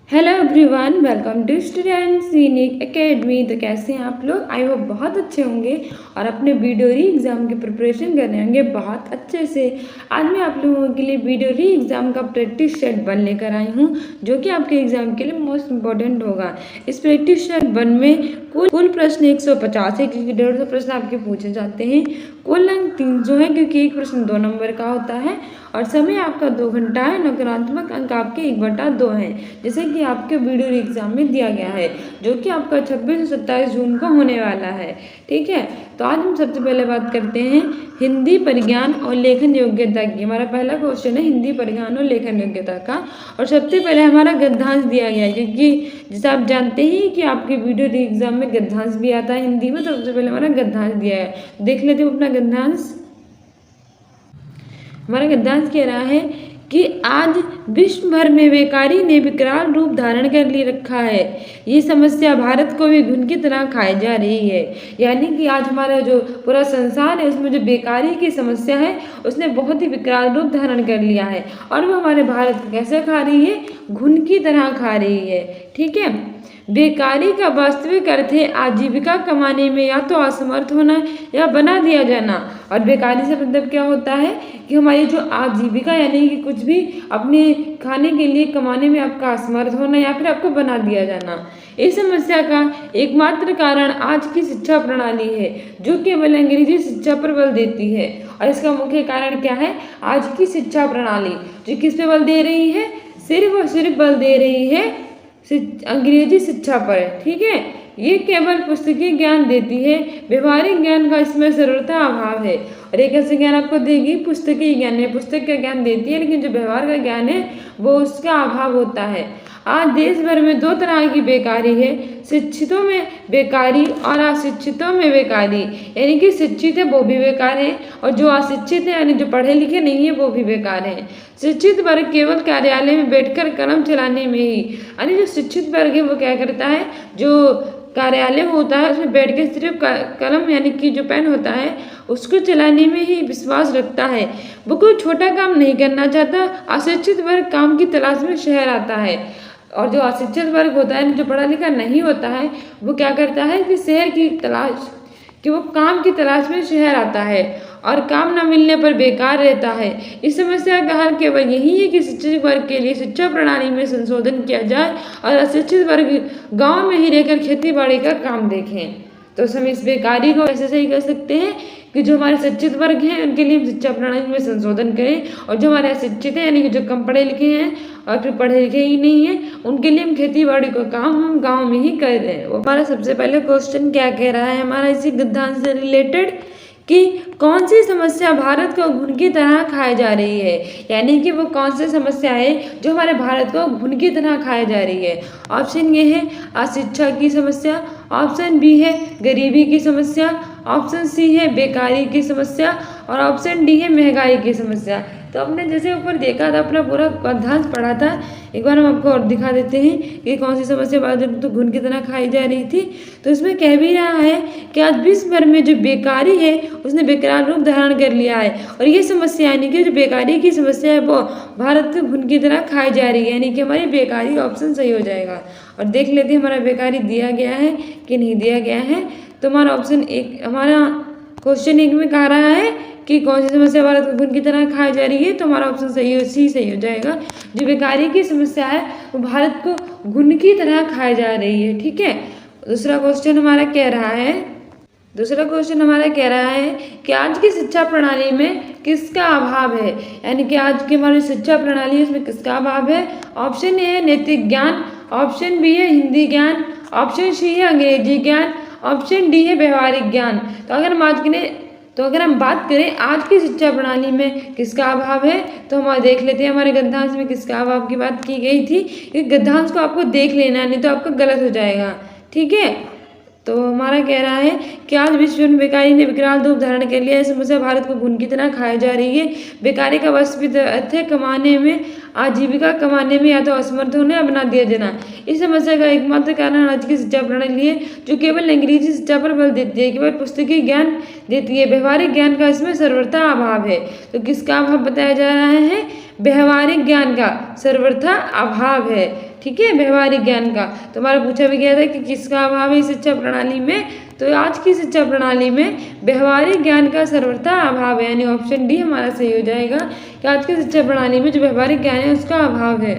Hello everyone, welcome to students unique academy. तो कैसे हैं आप लोग? आई होप बहुत अच्छे होंगे और अपने वीडियो री एग्ज़ाम की प्रिपरेशन कर रहे होंगे बहुत अच्छे से। आज मैं आप लोगों के लिए वीडियो री एग्ज़ाम का प्रैक्टिस सेट 1 लेकर आई हूँ, जो कि आपके एग्ज़ाम के लिए मोस्ट इम्पॉर्टेंट होगा। इस प्रैक्टिस सेट 1 में कुल प्रश्न 150 है, क्योंकि 150 प्रश्न आपके पूछे जाते हैं। कुल अंक 300 है, क्योंकि एक प्रश्न 2 नंबर का होता है और समय आपका 2 घंटा है। नकारात्मक अंक आपके 1/2 हैं, जैसे कि आपके वीडियो एग्जाम में दिया गया है, जो कि आपका 26 से 27 जून को होने वाला है। ठीक है, तो आज हम सबसे पहले बात करते हैं हिंदी परिज्ञान और लेखन योग्यता की। हमारा पहला क्वेश्चन है हिंदी परिज्ञान और लेखन योग्यता का। और सबसे पहले हमारा गद्यांश दिया गया है, क्योंकि जैसे आप जानते ही कि आपके वीडियो एग्जाम में गद्यांश भी आता है हिंदी में। तो सबसे पहले हमारा गद्यांश दिया है, देख लेते हैं अपना गद्यांश। हमारा गद्यांश कह रहा है कि आज विश्व भर में बेकारी ने विकराल रूप धारण कर लिए रखा है। ये समस्या भारत को भी घुन की तरह खाई जा रही है। यानी कि आज हमारा जो पूरा संसार है, उसमें जो बेकारी की समस्या है, उसने बहुत ही विकराल रूप धारण कर लिया है और वो हमारे भारत को कैसे खा रही है? घुन की तरह खा रही है। ठीक है, बेकारी का वास्तविक अर्थ है आजीविका कमाने में या तो असमर्थ होना या बना दिया जाना। और बेकारी से मतलब क्या होता है कि हमारी जो आजीविका यानी कि कुछ भी अपने खाने के लिए कमाने में आपका असमर्थ होना या फिर आपको बना दिया जाना। इस समस्या का एकमात्र कारण आज की शिक्षा प्रणाली है, जो केवल अंग्रेजी शिक्षा पर बल देती है। और इसका मुख्य कारण क्या है? आज की शिक्षा प्रणाली जो किस पे बल दे रही है? सिर्फ और सिर्फ बल दे रही है अंग्रेजी शिक्षा पर। ठीक है, ये केवल पुस्तकीय ज्ञान देती है, व्यवहारिक ज्ञान का इसमें सर्वथा अभाव है। और एक ऐसे ज्ञान आपको देगी, पुस्तकीय ज्ञान है, पुस्तक का ज्ञान देती है, लेकिन जो व्यवहार का ज्ञान है वो उसका अभाव होता है। आज देश भर में 2 तरह की बेकारी है, शिक्षितों में बेकारी और अशिक्षितों में बेकारी। यानी कि शिक्षित है वो भी बेकार है, और जो अशिक्षित है यानी जो पढ़े लिखे नहीं है वो भी बेकार है। शिक्षित वर्ग केवल कार्यालय में बैठकर कलम चलाने में ही, यानी जो शिक्षित वर्ग है वो क्या करता है? जो कार्यालय होता है उसमें बैठ के सिर्फ कलम यानी कि जो पेन होता है उसको चलाने में ही विश्वास रखता है। वो कोई छोटा काम नहीं करना चाहता। अशिक्षित वर्ग काम की तलाश में शहर आता है, और जो अशिक्षित वर्ग होता है जो पढ़ा लिखा नहीं होता है वो क्या करता है कि शहर की तलाश कि वो काम की तलाश में शहर आता है और काम न मिलने पर बेकार रहता है। इस समस्या का हल केवल यही है कि शिक्षित वर्ग के लिए शिक्षा प्रणाली में संशोधन किया जाए और अशिक्षित वर्ग गांव में ही रहकर खेती बाड़ी का काम देखें। तो हम इस बेकारी को ऐसे सही कर सकते हैं कि जो हमारे शिक्षित वर्ग हैं उनके लिए शिक्षा प्रणाली में संशोधन करें, और जो हमारे अशिक्षित हैं यानी कि जो कम पढ़े लिखे हैं और फिर पढ़े लिखे ही नहीं है उनके लिए हम खेती बाड़ी का काम हम गाँव में ही कर रहे हैं। वो हमारा सबसे पहले क्वेश्चन क्या कह रहा है हमारा इसी गद्यांश से रिलेटेड, कि कौन सी समस्या भारत को घुन की तरह खाई जा रही है। यानी कि वो कौन सी समस्या है जो हमारे भारत को घुन की तरह खाई जा रही है। ऑप्शन ए है अशिक्षा की समस्या, ऑप्शन बी है गरीबी की समस्या, ऑप्शन सी है बेकारी की समस्या, और ऑप्शन डी है महंगाई की समस्या। तो हमने जैसे ऊपर देखा था, अपना पूरा गद्यांश पढ़ा था, एक बार हम आपको और दिखा देते हैं कि कौन सी समस्या भारत को घुन की तरह खाई जा रही थी। तो इसमें कह भी रहा है कि आज विश्व भर में जो बेकारी है उसने बेकरार रूप धारण कर लिया है, और ये समस्या यानी कि जो बेकारी की समस्या है वो भारत को घुन की तरह खाई जा रही है। यानी कि हमारी बेकारी ऑप्शन सही हो जाएगा। और देख लेते हैं हमारा बेकारी दिया गया है कि नहीं दिया गया है। तो हमारा ऑप्शन एक, हमारा क्वेश्चन 1 में कह रहा है कि कौन सी समस्या भारत को घुन की तरह खाई जा रही है, तो हमारा ऑप्शन सही हो जाएगा। जो बेकारी की समस्या है वो भारत को घुन की तरह खाई जा रही है। ठीक है, दूसरा क्वेश्चन हमारा कह रहा है कि आज की शिक्षा प्रणाली में किसका अभाव है। यानी कि आज की हमारी शिक्षा प्रणाली है उसमें किसका अभाव है। ऑप्शन ए है नैतिक ज्ञान, ऑप्शन बी है हिंदी ज्ञान, ऑप्शन सी है अंग्रेजी ज्ञान, ऑप्शन डी है व्यवहारिक ज्ञान। तो अगर हम बात करें आज की शिक्षा प्रणाली में किसका अभाव है, तो हम देख लेते हैं हमारे गद्यांश में किसका अभाव की बात की गई थी। कि गद्यांश को आपको देख लेना है, नहीं तो आपका गलत हो जाएगा। ठीक है, तो हमारा कह रहा है कि आज विश्व में बेकारी ने विकराल रूप धारण कर लिया है। समस्या भारत को घुन की तरह खाई जा रही है। बेकारी का वास्तविक अर्थ है कमाने में, आजीविका कमाने में या तो असमर्थ होने या बना दिया जाना। इस समस्या का एकमात्र कारण आज की शिक्षा प्रणाली है, जो केवल अंग्रेजी शिक्षा पर बल देती है, केवल पुस्तकीय ज्ञान देती है, व्यवहारिक ज्ञान का इसमें सर्वथा अभाव है। तो किसका अभाव बताया जा रहा है? व्यवहारिक ज्ञान का सर्वथा अभाव है। ठीक है, व्यवहारिक ज्ञान का। तो हमारा पूछा भी गया था कि किसका अभाव है शिक्षा प्रणाली में, तो आज की शिक्षा प्रणाली में व्यवहारिक ज्ञान का सर्वथा अभाव है, यानी ऑप्शन डी हमारा सही हो जाएगा कि आज की शिक्षा प्रणाली में जो व्यवहारिक ज्ञान है उसका अभाव है।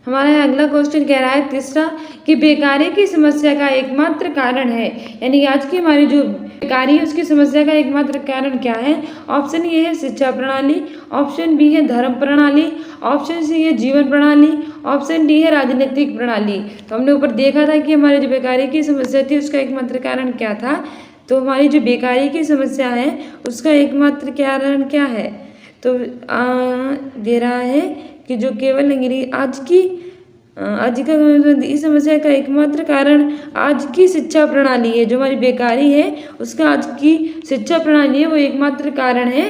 हमारा यहाँ अगला क्वेश्चन कह रहा है तीसरा कि बेकारी की समस्या का एकमात्र कारण है, यानी आज की हमारी जो बेकारी है उसकी समस्या का एकमात्र कारण क्या है। ऑप्शन ए है शिक्षा प्रणाली, ऑप्शन बी है धर्म प्रणाली, ऑप्शन सी है जीवन प्रणाली, ऑप्शन डी है राजनीतिक प्रणाली। तो हमने ऊपर देखा था कि हमारी जो बेकारी की समस्या थी उसका एकमात्र कारण क्या था, तो हमारी जो बेकारी की समस्या है उसका एकमात्र कारण क्या है, तो दे रहा है कि जो केवल आज का इस समस्या का एकमात्र कारण आज की शिक्षा प्रणाली है, जो हमारी बेकारी है उसका आज की शिक्षा प्रणाली है वो एकमात्र कारण है।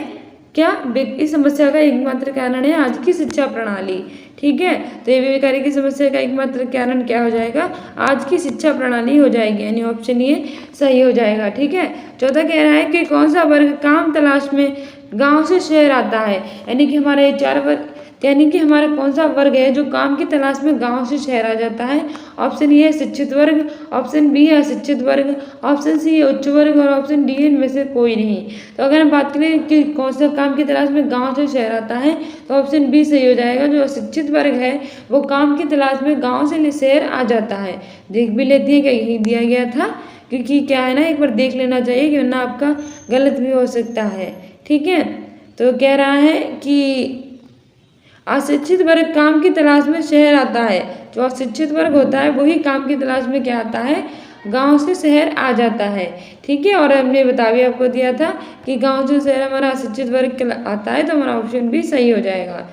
क्या इस समस्या का एकमात्र कारण है आज की शिक्षा प्रणाली, ठीक है। तो ये बेकारी की समस्या का एकमात्र कारण क्या हो जाएगा, आज की शिक्षा प्रणाली हो जाएगी, यानी ऑप्शन ये सही हो जाएगा, ठीक है। चौथा कह रहा है कि कौन सा वर्ग काम तलाश में गांव से शहर आता है, यानी कि हमारा ये 4 वर्ग, यानी कि हमारा कौन सा वर्ग है जो काम की तलाश में गांव से शहर आ जाता है। ऑप्शन ए है शिक्षित वर्ग, ऑप्शन बी है अशिक्षित वर्ग, ऑप्शन सी है उच्च वर्ग और ऑप्शन डी है इनमें से कोई नहीं। तो अगर हम बात करें कि कौन सा काम की तलाश में गांव से शहर आता है तो ऑप्शन बी सही हो जाएगा, जो अशिक्षित वर्ग है वो काम की तलाश में गाँव से शहर आ जाता है। देख भी लेती है क्या यही दिया गया था, क्योंकि क्या है ना एक बार देख लेना चाहिए कि वरना आपका गलत भी हो सकता है, ठीक है। तो कह रहा है कि अशिक्षित वर्ग काम की तलाश में शहर आता है, जो अशिक्षित वर्ग होता है वही काम की तलाश में क्या आता है, गांव से शहर आ जाता है, ठीक है। और हमने बता भी आपको दिया था कि गांव से शहर हमारा अशिक्षित वर्ग आता है, तो हमारा ऑप्शन भी सही हो जाएगा।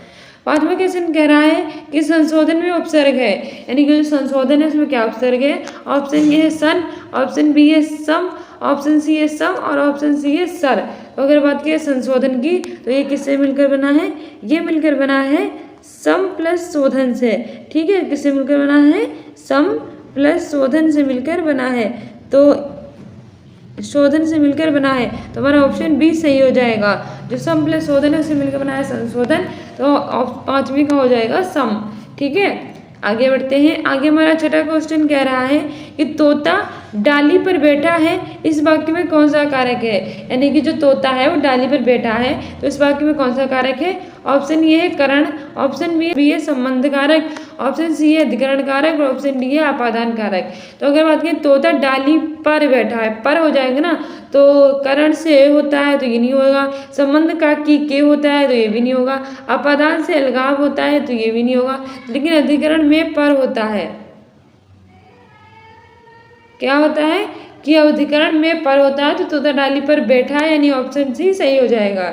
5वां क्वेश्चन कह रहा है कि संशोधन में उपसर्ग है, यानी कि जो संशोधन है उसमें क्या उपसर्ग है। ऑप्शन ए है सन, ऑप्शन बी है सम, ऑप्शन सी है सम और ऑप्शन सी है सर। तो अगर बात करें संशोधन की तो ये किससे मिलकर बना है, ये मिलकर बना है सम प्लस शोधन से, ठीक है। किससे मिलकर बना है, सम प्लस शोधन से मिलकर बना है, तो शोधन से मिलकर बना है, तो हमारा ऑप्शन बी सही हो जाएगा। जो सम प्लस शोधन है उससे मिलकर बना है संशोधन, तो 5वीं का हो जाएगा सम, ठीक है। आगे बढ़ते हैं। आगे हमारा छठा क्वेश्चन कह रहा है कि तोता डाली पर बैठा है, इस वाक्य में कौन सा कारक है, यानी कि जो तोता है वो डाली पर बैठा है, तो इस वाक्य में कौन सा कारक है। ऑप्शन ए है करण, ऑप्शन बी है संबंध कारक, ऑप्शन सी है अधिकरण कारक और ऑप्शन डी है अपादान कारक। तो अगर बात करें तोता डाली पर बैठा है, पर हो जाएगा ना, तो करण से होता है तो ये नहीं होगा, संबंध का की के होता है तो ये भी नहीं होगा, अपादान से अलगाव होता है तो ये भी नहीं होगा, लेकिन अधिकरण में पर होता है। क्या होता है कि अधिकरण में पर होता है, तो तोता डाली पर बैठा है, यानी ऑप्शन सी सही हो जाएगा।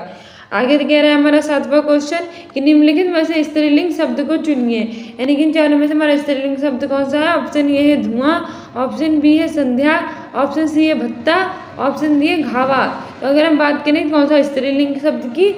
आगे कह रहा है हमारा 7वां क्वेश्चन कि निम्नलिखित में से स्त्रीलिंग शब्द को चुनिए, यानी कि इन चारों में से हमारा स्त्रीलिंग शब्द कौन सा है। ऑप्शन ए है धुआं, ऑप्शन बी है संध्या, ऑप्शन सी है भत्ता, ऑप्शन डी है घावा। तो अगर हम बात करें कौन सा स्त्रीलिंग शब्द की,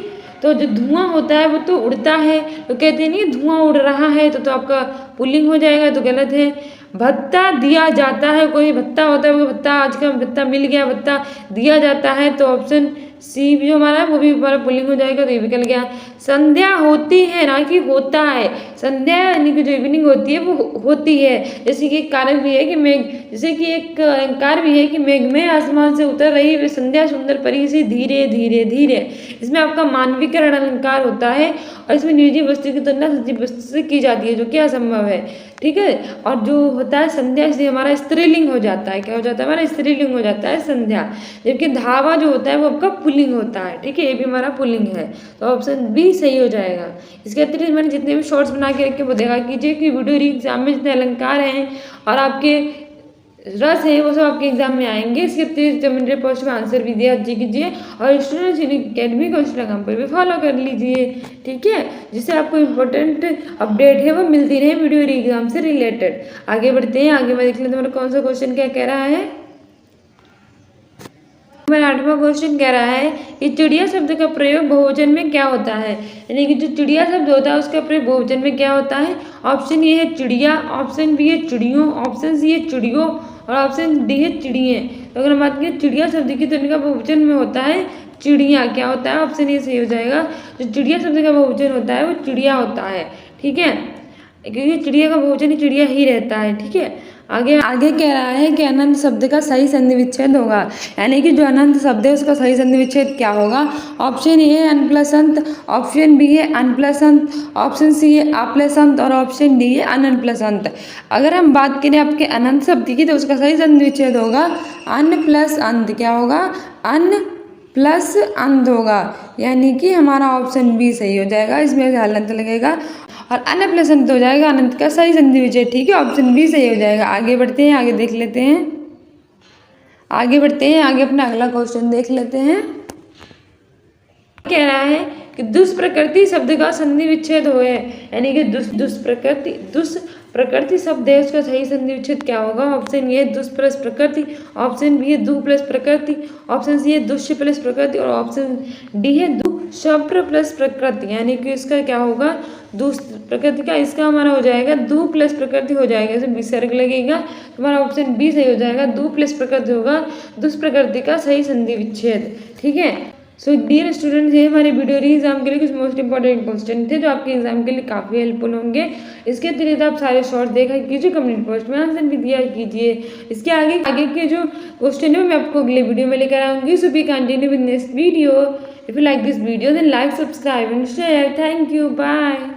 तो जो धुआं होता है वो तो उड़ता है, तो कहते नहीं धुआं उड़ रहा है, तो आपका पुल्लिंग हो जाएगा, तो गलत है। भत्ता दिया जाता है, कोई भत्ता होता है वो भत्ता, आज का भत्ता मिल गया, भत्ता दिया जाता है, तो ऑप्शन सी भी जो हमारा है वो भी हमारा पुल्लिंग हो जाएगा, तो ये निकल गया। संध्या होती है ना कि होता है, संध्या यानी कि जो इवनिंग होती है वो होती है। जैसे कि एक कारक भी है कि मेघ, जैसे कि एक अलंकार भी है कि मेघ में आसमान से उतर रही वे संध्या सुंदर परी सी धीरे धीरे धीरे। इसमें आपका मानवीकरण अलंकार होता है और इसमें निर्जीव वस्तु की तुलना सजीव वस्तु से की जाती है, जो कि असंभव है, ठीक है। और जो होता है संध्या, इसलिए हमारा स्त्रीलिंग हो जाता है, क्या हो जाता है हमारा स्त्रीलिंग हो जाता है संध्या, जबकि धावा जो होता है वो आपका पुल्लिंग होता है, ठीक है। ये भी हमारा पुल्लिंग है, तो ऑप्शन बी सही हो जाएगा। इसके अतिरिक्त मैंने जितने भी शॉर्ट्स बना के रखे वो देखा कीजिए कि वीडियो एग्जाम में जितने अलंकार हैं और आपके रस है वो सब आपके एग्जाम में आएंगे। इसके अतिरिक्त कमेंट्री पोस्ट में आंसर भी दिया कीजिए और स्टूडेंट अकेडमी को इंस्टाग्राम पर भी फॉलो कर लीजिए, ठीक है, जिससे आपको इम्पोर्टेंट अपडेट है वो मिलती रहे वीडियो एग्जाम से रिलेटेड। आगे बढ़ते हैं। आगे मैं देख लेते हैं कौन सा क्वेश्चन क्या कह रहा है। हमारा 8वां क्वेश्चन कह रहा है कि चिड़िया शब्द का प्रयोग बहुवचन में क्या होता है, यानी कि जो चिड़िया शब्द होता है उसका प्रयोग बहुवचन में क्या होता है। ऑप्शन ए है चिड़िया, ऑप्शन बी है चिड़ियों, ऑप्शन सी है चिड़ियों और ऑप्शन डी है चिड़िए। तो अगर हम बात करें चिड़िया शब्द की तो इनका बहुवचन में होता है चिड़िया, क्या होता है ऑप्शन ए सही हो जाएगा। जो चिड़िया शब्द का बहुवचन होता है वो चिड़िया होता है, ठीक है। क्योंकि चिड़िया का भोजन ही चिड़िया ही रहता है। ठीक है, आगे आगे कह रहा है कि अनंत शब्द का सही संधि विच्छेद होगा, यानी कि जो अनंत शब्द है उसका सही संधि विच्छेद क्या होगा। ऑप्शन ए है अन प्लस अंत, ऑप्शन बी है अन प्लस अंत, ऑप्शन सी है आ प्लस अंत और ऑप्शन डी है अन प्लस अंत। अगर हम बात करें आपके अनंत शब्द की तो उसका सही संधि विच्छेद होगा अन प्लस अंत। क्या होगा, अन प्लस अंत होगा, यानी कि हमारा ऑप्शन बी सही हो जाएगा, इसमें हलंत लगेगा और अन प्लस अंत हो जाएगा अनंत का सही संधि विच्छेद। ठीक है, ऑप्शन बी सही हो जाएगा। आगे बढ़ते हैं, आगे देख लेते हैं, आगे बढ़ते हैं, आगे अपना अगला क्वेश्चन देख लेते हैं। कह रहा है कि दुष्प्रकृति शब्द का संधि विच्छेद होए, यानी कि दुष्प्रकृति शब्द है उसका सही संधि विच्छेद क्या होगा। ऑप्शन ए दुष् प्लस प्रकृति, ऑप्शन बी है दु प्लस प्रकृति, ऑप्शन सी है दुष्य प्लस प्रकृति और ऑप्शन डी है दुष्प्र प्लस प्रकृति, यानी कि इसका क्या होगा, प्रकृति का इसका हमारा हो जाएगा दु प्लस प्रकृति हो जाएगा, इसमें विसर्ग लगेगा, तुम्हारा ऑप्शन बी सही हो जाएगा, दु प्लस प्रकृति होगा दुष्प्रकृति का सही संधि विच्छेद। ठीक है, सो डियर स्टूडेंट्स, ये हमारे वीडियो एग्जाम के लिए कुछ मोस्ट इंपॉर्टेंट क्वेश्चन थे जो आपके एग्जाम के लिए काफ़ी हेल्पफुल होंगे। इसके अतिरिक्त आप सारे शॉर्ट देखा कीजिए, कमेंट बॉक्स में आंसर भी दिया कीजिए। इसके आगे के जो क्वेश्चन है मैं आपको अगले वीडियो में लेकर आऊँगी। So be continue with next video. If you like this video then like, subscribe and share. Thank you, bye.